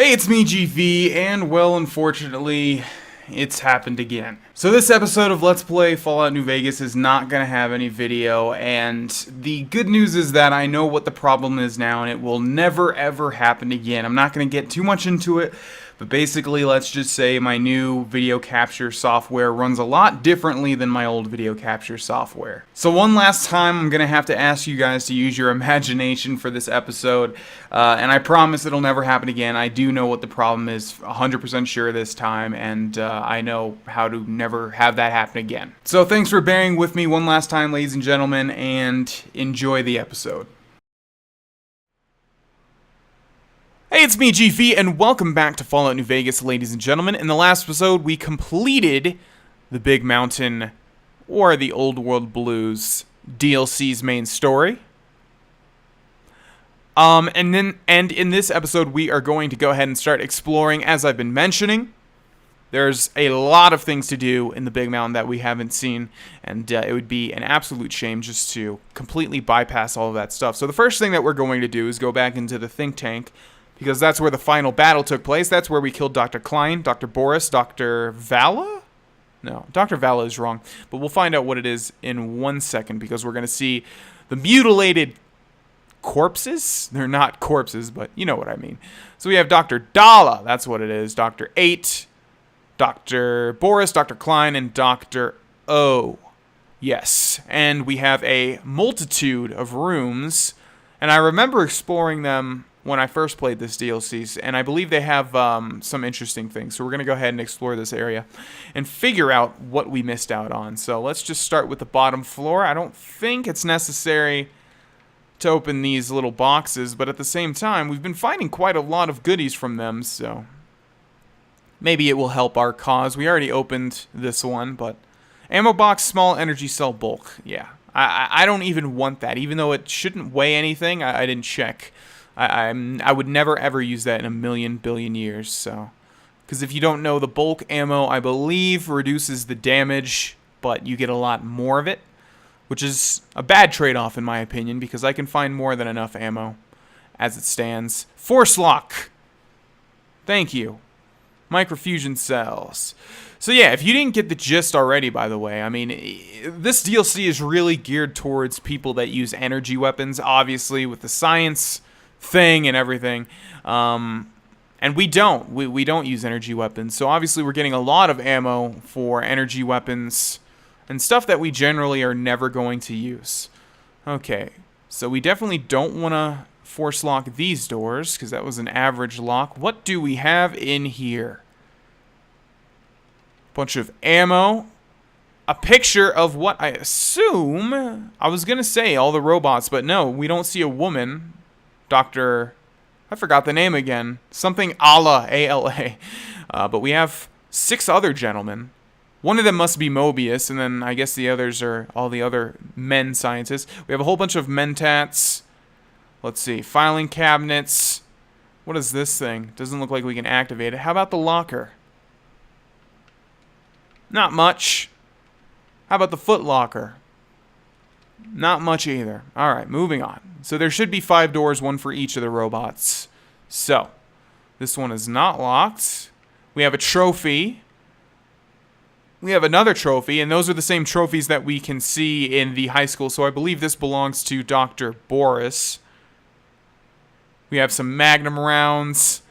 Hey, it's me, GV, and well, unfortunately, it's happened again. So this episode of Let's Play Fallout New Vegas is not going to have any video, and the good news is that I know what the problem is now, and it will never ever happen again. I'm not going to get too much into it, but basically, let's just say my new video capture software runs a lot differently than my old video capture software. So one last time, I'm going to have to ask you guys to use your imagination for this episode, and I promise it'll never happen again. I do know what the problem is, 100% sure this time, and I know how to never have that happen again. So thanks for bearing with me one last time, ladies and gentlemen, and enjoy the episode. Hey, it's me, GV, and welcome back to Fallout New Vegas, ladies and gentlemen. In the last episode, we completed the Big Mountain, or the Old World Blues DLC's main story. And in this episode, we are going to go ahead and start exploring, as I've been mentioning. There's a lot of things to do in the Big Mountain that we haven't seen, and it would be an absolute shame just to completely bypass all of that stuff. So the first thing that we're going to do is go back into the think tank, because that's where the final battle took place. That's where we killed Dr. Klein, Dr. Boris, Dr. Vala? No, Dr. Vala is wrong. But we'll find out what it is in 1 second, because we're going to see the mutilated corpses. They're not corpses, but you know what I mean. So we have Dr. Dala, that's what it is, Dr. 8, Dr. Boris, Dr. Klein, and Dr. O. Yes, and we have a multitude of rooms, and I remember exploring them when I first played this DLC, and I believe they have some interesting things. So we're going to go ahead and explore this area and figure out what we missed out on. So let's just start with the bottom floor. I don't think it's necessary to open these little boxes, but at the same time, we've been finding quite a lot of goodies from them, so maybe it will help our cause. We already opened this one, but ammo box, small energy cell bulk. Yeah, I don't even want that, even though it shouldn't weigh anything. I didn't check. I would never ever use that in a million billion years. So, because if you don't know, the bulk ammo, I believe, reduces the damage, but you get a lot more of it, which is a bad trade-off in my opinion, because I can find more than enough ammo as it stands. Force lock. Thank you. Microfusion cells. So yeah, if you didn't get the gist already, by the way, I mean, this DLC is really geared towards people that use energy weapons, obviously, with the science thing and everything, and we don't use energy weapons, so obviously we're getting a lot of ammo for energy weapons and stuff that we generally are never going to use. Okay, so we definitely don't want to force lock these doors, because that was an average lock. What do we have in here? Bunch of ammo, a picture of what I assume, I was gonna say all the robots, but no, we don't see a woman. Dr. I forgot the name again. Something Ala, A-L-A. But we have 6 other gentlemen. One of them must be Mobius, and then I guess the others are all the other men scientists. We have a whole bunch of mentats. Let's see. Filing cabinets. What is this thing? Doesn't look like we can activate it. How about the locker? Not much. How about the foot locker? Not much either. Alright, moving on. So there should be 5 doors, one for each of the robots. So, this one is not locked. We have a trophy. We have another trophy, and those are the same trophies that we can see in the high school. So I believe this belongs to Dr. Boris. We have some Magnum rounds.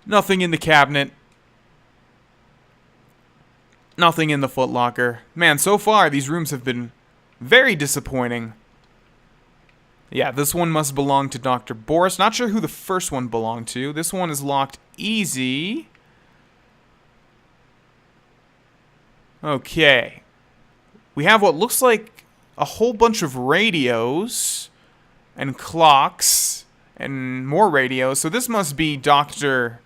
Nothing in the cabinet. Nothing in the footlocker. Man, so far these rooms have been very disappointing. Yeah, this one must belong to Dr. Boris. Not sure who the first one belonged to. This one is locked easy. Okay. We have what looks like a whole bunch of radios and clocks and more radios. So this must be Dr.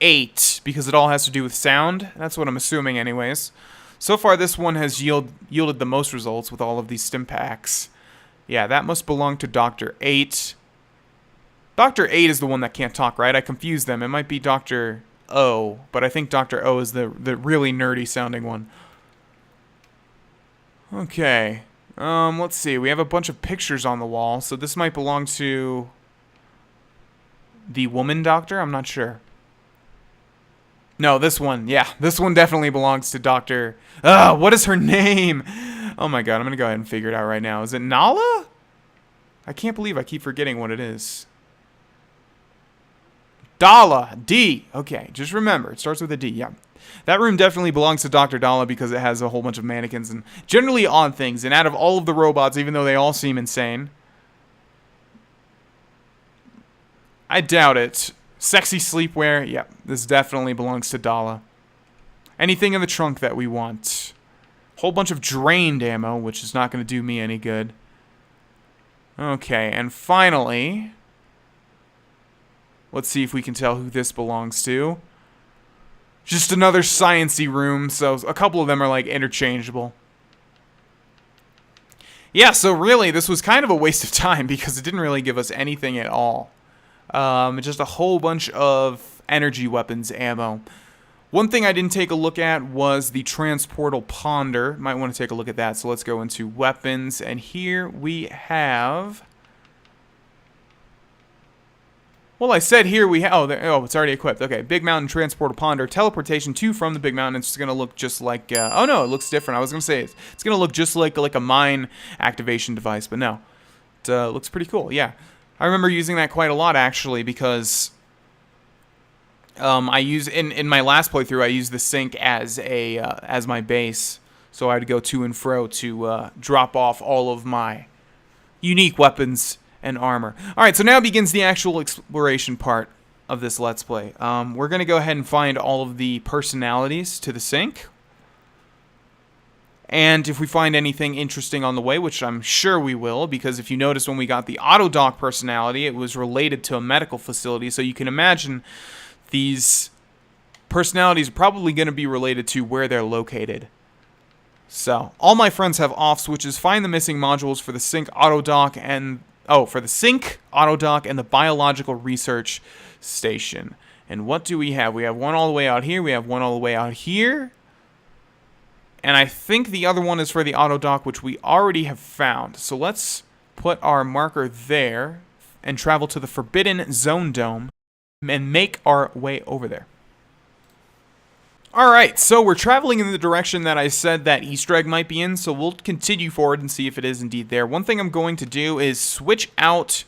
8, because it all has to do with sound. That's what I'm assuming anyways. So far, this one has yielded the most results with all of these stim packs. Yeah, that must belong to Dr. 8. Dr. 8 is the one that can't talk, right? I confused them. It might be Dr. O, but I think Dr. O is the really nerdy sounding one. Okay. Let's see. We have a bunch of pictures on the wall, so this might belong to the woman doctor? I'm not sure. No, this one. Yeah, this one definitely belongs to Dr. What is her name? Oh my god, I'm going to go ahead and figure it out right now. Is it Nala? I can't believe I keep forgetting what it is. Dala. D. Okay, just remember, it starts with a D. Yeah. That room definitely belongs to Dr. Dala because it has a whole bunch of mannequins and generally odd things. And out of all of the robots, even though they all seem insane, I doubt it. Sexy sleepwear. Yeah, this definitely belongs to Dala. Anything in the trunk that we want. Whole bunch of drained ammo, which is not going to do me any good. Okay, and finally, let's see if we can tell who this belongs to. Just another science-y room, so a couple of them are like interchangeable. Yeah, so really, this was kind of a waste of time because it didn't really give us anything at all. Just a whole bunch of energy weapons ammo. One thing I didn't take a look at was the transportal ponder. Might want to take a look at that. So let's go into weapons. And here we have... Well, I said here we have... Oh, it's already equipped. Okay, Big Mountain Transportal Ponder. Teleportation to from the Big Mountain. It's going to look just like... oh, no, it looks different. I was going to say it's going to look just like a mine activation device. But no, it looks pretty cool. Yeah. I remember using that quite a lot, actually, because... I use in my last playthrough I used the sink as my base, so I had to go to and fro to drop off all of my unique weapons and armor. All right, so now begins the actual exploration part of this Let's Play. We're gonna go ahead and find all of the personalities to the sink, and if we find anything interesting on the way, which I'm sure we will, because if you notice when we got the Autodoc personality, it was related to a medical facility, so you can imagine. These personalities are probably going to be related to where they're located. So, all my friends have off switches. Find the missing modules for the Sync Autodoc and... Oh, for the Sync Autodoc and the Biological Research Station. And what do we have? We have one all the way out here. We have one all the way out here. And I think the other one is for the Autodoc, which we already have found. So let's put our marker there and travel to the Forbidden Zone Dome. And make our way over there. Alright, so we're traveling in the direction that I said that Easter egg might be in, so we'll continue forward and see if it is indeed there. One thing I'm going to do is switch out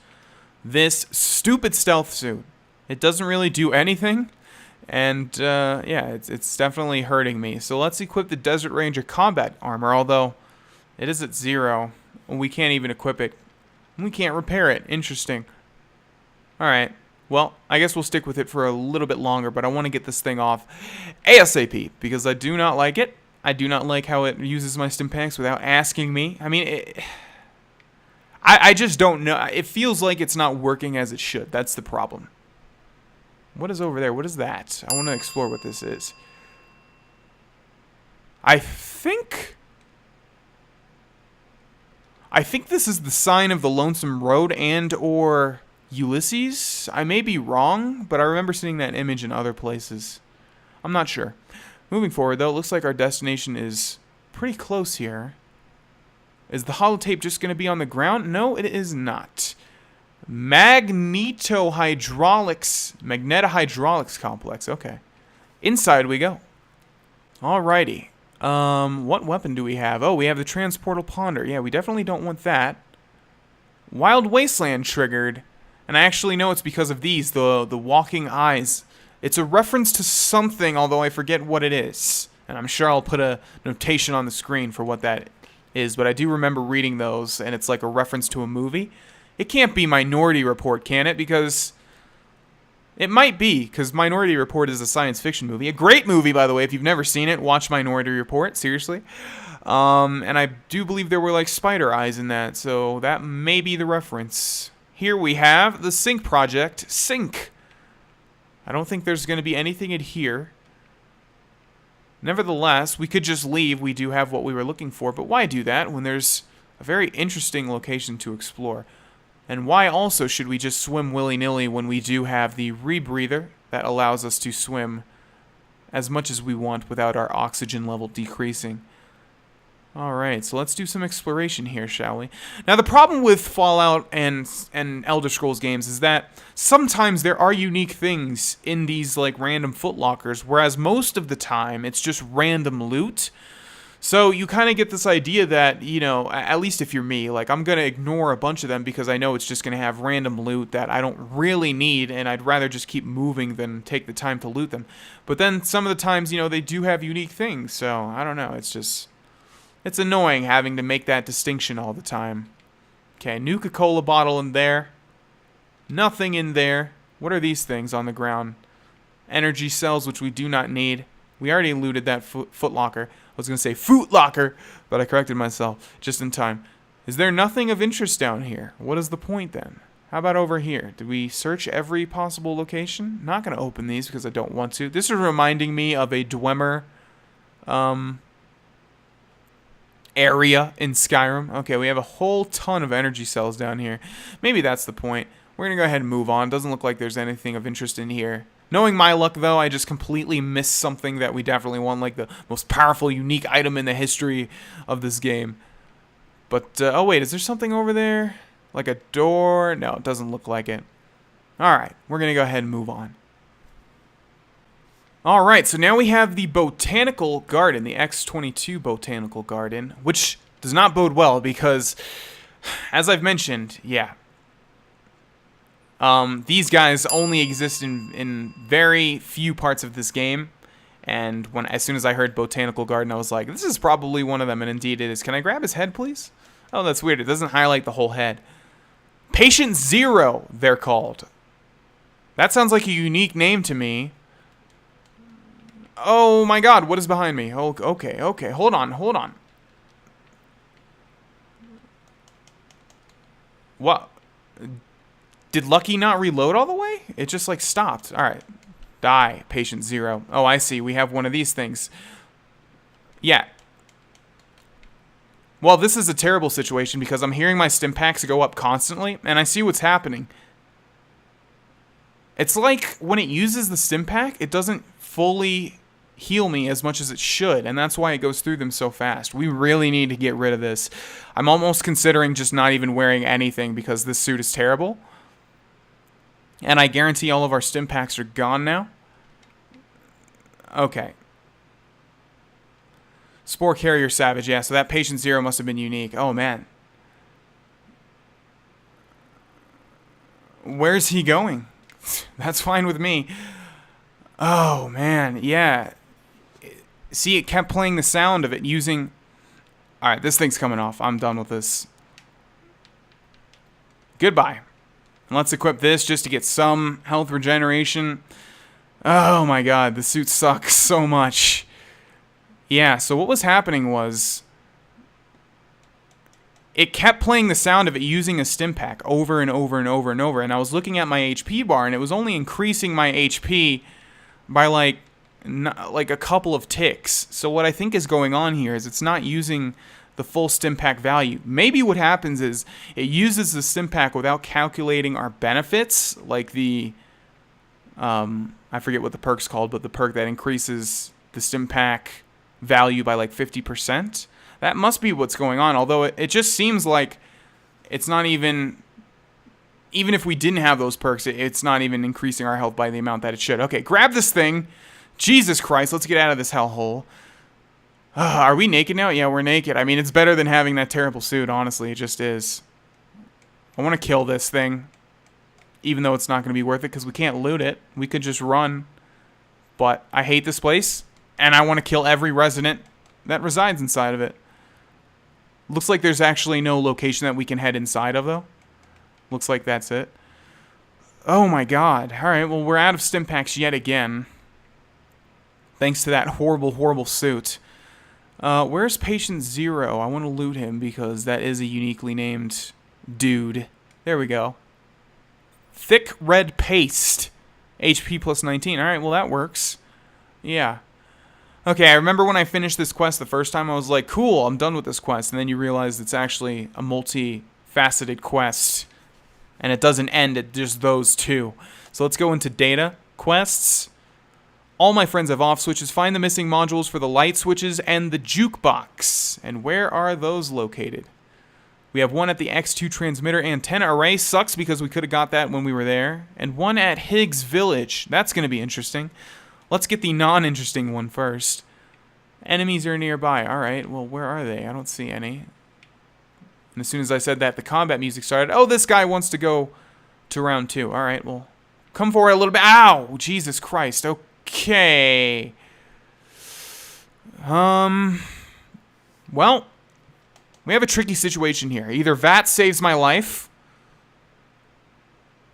this stupid stealth suit. It doesn't really do anything, and yeah, it's definitely hurting me. So let's equip the Desert Ranger combat armor, although it is at 0. We can't even equip it. We can't repair it. Interesting. Alright. Well, I guess we'll stick with it for a little bit longer, but I want to get this thing off ASAP, because I do not like it. I do not like how it uses my stim packs without asking me. I mean, I just don't know. It feels like it's not working as it should. That's the problem. What is over there? What is that? I want to explore what this is. I think this is the sign of the Lonesome Road and or... Ulysses? I may be wrong, but I remember seeing that image in other places. I'm not sure. Moving forward, though, it looks like our destination is pretty close here. Is the holotape just going to be on the ground? No, it is not. Magnetohydraulics complex. Okay. Inside we go. Alrighty. What weapon do we have? Oh, we have the transportal ponder. Yeah, we definitely don't want that. Wild Wasteland triggered. And I actually know it's because of these, the walking eyes. It's a reference to something, although I forget what it is. And I'm sure I'll put a notation on the screen for what that is, but I do remember reading those, and it's like a reference to a movie. It can't be Minority Report, can it? Because it might be, because Minority Report is a science fiction movie. A great movie, by the way. If you've never seen it, watch Minority Report, seriously. And I do believe there were like spider eyes in that, so that may be the reference. Here we have the Sync project, Sync. I don't think there's going to be anything in here. Nevertheless, we could just leave. We do have what we were looking for, but why do that when there's a very interesting location to explore? And why also should we just swim willy-nilly when we do have the rebreather that allows us to swim as much as we want without our oxygen level decreasing? Alright, so let's do some exploration here, shall we? Now, the problem with Fallout and Elder Scrolls games is that sometimes there are unique things in these, like, random footlockers, whereas most of the time it's just random loot. So you kind of get this idea that, you know, at least if you're me, like, I'm going to ignore a bunch of them because I know it's just going to have random loot that I don't really need, and I'd rather just keep moving than take the time to loot them. But then some of the times, you know, they do have unique things, so I don't know, it's annoying having to make that distinction all the time. Okay, Nuka-Cola bottle in there. Nothing in there. What are these things on the ground? Energy cells, which we do not need. We already looted that footlocker. I was going to say footlocker, but I corrected myself just in time. Is there nothing of interest down here? What is the point then? How about over here? Did we search every possible location? Not going to open these because I don't want to. This is reminding me of a Dwemer area in Skyrim. Okay, we have a whole ton of energy cells down here. Maybe that's the point. We're going to go ahead and move on. Doesn't look like there's anything of interest in here. Knowing my luck, though, I just completely missed something that we definitely want, like the most powerful, unique item in the history of this game. But, oh wait, is there something over there? Like a door? No, it doesn't look like it. Alright, we're going to go ahead and move on. Alright, so now we have the Botanical Garden, the X-22 Botanical Garden, which does not bode well because, as I've mentioned, yeah, these guys only exist in very few parts of this game, and as soon as I heard Botanical Garden, I was like, this is probably one of them, and indeed it is. Can I grab his head, please? Oh, that's weird. It doesn't highlight the whole head. Patient Zero, they're called. That sounds like a unique name to me. Oh my god, what is behind me? Oh, okay, hold on. What? Did Lucky not reload all the way? It just, like, stopped. Alright. Die, Patient Zero. Oh, I see. We have one of these things. Yeah. Well, this is a terrible situation because I'm hearing my stim packs go up constantly, and I see what's happening. It's like when it uses the stim pack, it doesn't fully heal me as much as it should, and that's why it goes through them so fast. We really need to get rid of this. I'm almost considering just not even wearing anything because this suit is terrible. And I guarantee all of our stim packs are gone now. Okay. Spore Carrier Savage, yeah, so that Patient Zero must have been unique. Oh, man. Where's he going? That's fine with me. Oh, man, yeah. See, it kept playing the sound of it using... Alright, this thing's coming off. I'm done with this. Goodbye. And let's equip this just to get some health regeneration. Oh my god, the suit sucks so much. Yeah, so what was happening was... It kept playing the sound of it using a stim pack over and over and over and over. And I was looking at my HP bar, and it was only increasing my HP by like a couple of ticks. So what I think is going on here is it's not using the full stim pack value. Maybe what happens is it uses the stim pack without calculating our benefits, like the I forget what the perk's called, but the perk that increases the stim pack value by like 50%. That must be what's going on, although it just seems like it's not even if we didn't have those perks, it's not even increasing our health by the amount that it should. Okay, grab this thing. Jesus Christ, let's get out of this hellhole. Are we naked now? Yeah, we're naked. I mean, it's better than having that terrible suit, honestly. It just is. I want to kill this thing. Even though it's not going to be worth it, because we can't loot it. We could just run. But I hate this place, and I want to kill every resident that resides inside of it. Looks like there's actually no location that we can head inside of, though. Looks like that's it. Oh my god. Alright, well, we're out of stim packs yet again. Thanks to that horrible, horrible suit. Where's Patient Zero? I want to loot him because that is a uniquely named dude. There we go. Thick red paste. HP plus 19. Alright, well that works. Yeah. Okay, I remember when I finished this quest the first time, I was like, cool, I'm done with this quest. And then you realize it's actually a multi-faceted quest. And it doesn't end at just those two. So let's go into data quests. All my friends have off switches. Find the missing modules for the light switches and the jukebox. And where are those located? We have one at the X2 transmitter antenna array. Sucks because we could have got that when we were there. And one at Higgs Village. That's going to be interesting. Let's get the non-interesting one first. Enemies are nearby. Alright, well, where are they? I don't see any. And as soon as I said that, the combat music started. Oh, this guy wants to go to round 2. Alright, well, come forward a little bit. Ow! Jesus Christ. Okay. Well, we have a tricky situation here. Either Vat saves my life.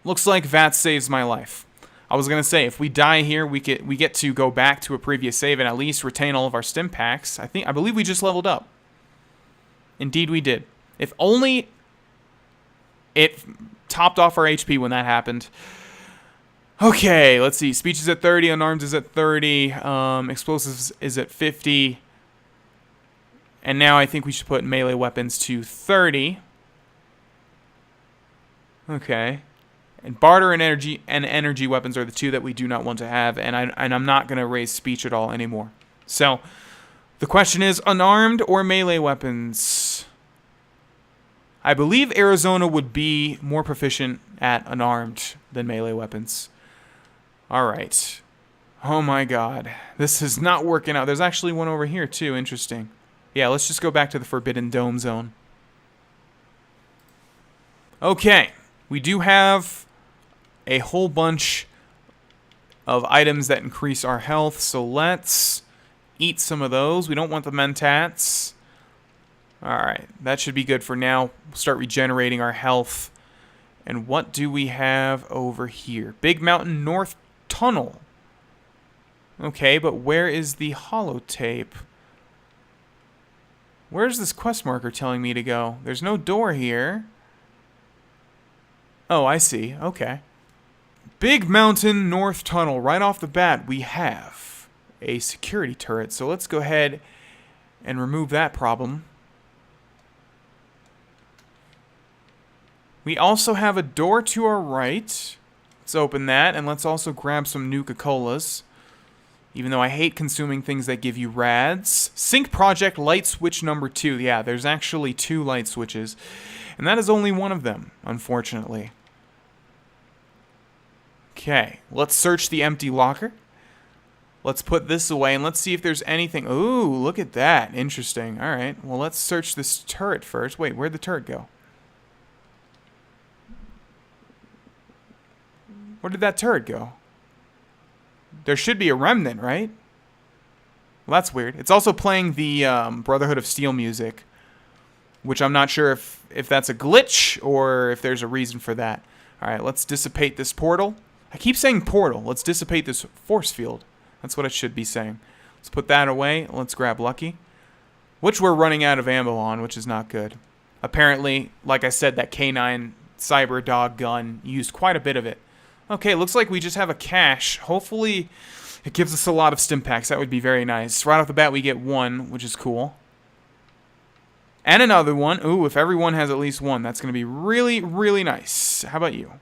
Looks like Vat saves my life. I was going to say, if we die here, we get to go back to a previous save and at least retain all of our stim packs. I believe we just leveled up. Indeed we did. If only it topped off our HP when that happened. Okay, let's see. Speech is at 30, unarmed is at 30, explosives is at 50. And now I think we should put melee weapons to 30. Okay. And barter and energy weapons are the two that we do not want to have, and I'm not going to raise speech at all anymore. So, the question is unarmed or melee weapons? I believe Arizona would be more proficient at unarmed than melee weapons. Alright. Oh my god. This is not working out. There's actually one over here too. Interesting. Yeah, let's just go back to the Forbidden Dome zone. Okay. We do have a whole bunch of items that increase our health, so let's eat some of those. We don't want the mentats. Alright, that should be good for now. We'll start regenerating our health. And what do we have over here? Big Mountain North Tunnel. Okay, but where is the holotape? Where's this quest marker telling me to go? There's no door here. Oh, I see. Okay. Big Mountain North Tunnel. Right off the bat, we have a security turret. So let's go ahead and remove that problem. We also have a door to our right. Let's open that, and let's also grab some Nuka-Colas. Even though I hate consuming things that give you rads. Sync Project Light Switch number 2. Yeah, there's actually 2 light switches. And that is only one of them, unfortunately. Okay, let's search the empty locker. Let's put this away, and let's see if there's anything. Ooh, look at that. Interesting. Alright, well, let's search this turret first. Wait, where'd the turret go? Where did that turret go? There should be a remnant, right? Well, that's weird. It's also playing the Brotherhood of Steel music, which I'm not sure if that's a glitch or if there's a reason for that. All right, let's dissipate this portal. I keep saying portal. Let's dissipate this force field. That's what it should be saying. Let's put that away. Let's grab Lucky, which we're running out of ammo on, which is not good. Apparently, like I said, that K9 Cyber Dog gun used quite a bit of it. Okay, looks like we just have a cache. Hopefully, it gives us a lot of stim packs. That would be very nice. Right off the bat, we get 1, which is cool. And another one. Ooh, if everyone has at least 1, that's going to be really, really nice. How about you?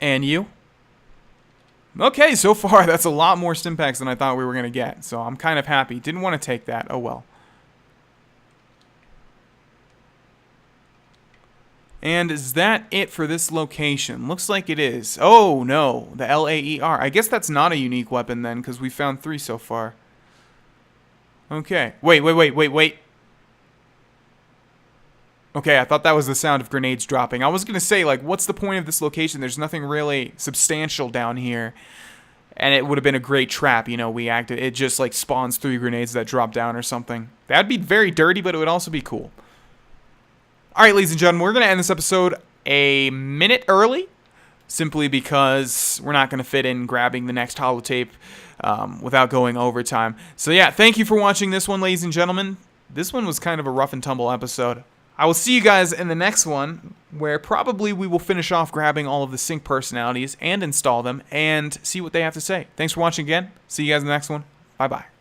And you? Okay, so far, that's a lot more stim packs than I thought we were going to get. So I'm kind of happy. Didn't want to take that. Oh, well. And is that it for this location? Looks like it is. Oh, no. The LAER. I guess that's not a unique weapon then, because we found 3 so far. Okay. Wait. Okay, I thought that was the sound of grenades dropping. I was going to say, like, what's the point of this location? There's nothing really substantial down here. And it would have been a great trap, you know, it just, like, spawns 3 grenades that drop down or something. That'd be very dirty, but it would also be cool. Alright, ladies and gentlemen, we're going to end this episode a minute early, simply because we're not going to fit in grabbing the next holotape without going overtime. So yeah, thank you for watching this one, ladies and gentlemen. This one was kind of a rough and tumble episode. I will see you guys in the next one, where probably we will finish off grabbing all of the sync personalities and install them and see what they have to say. Thanks for watching again. See you guys in the next one. Bye-bye.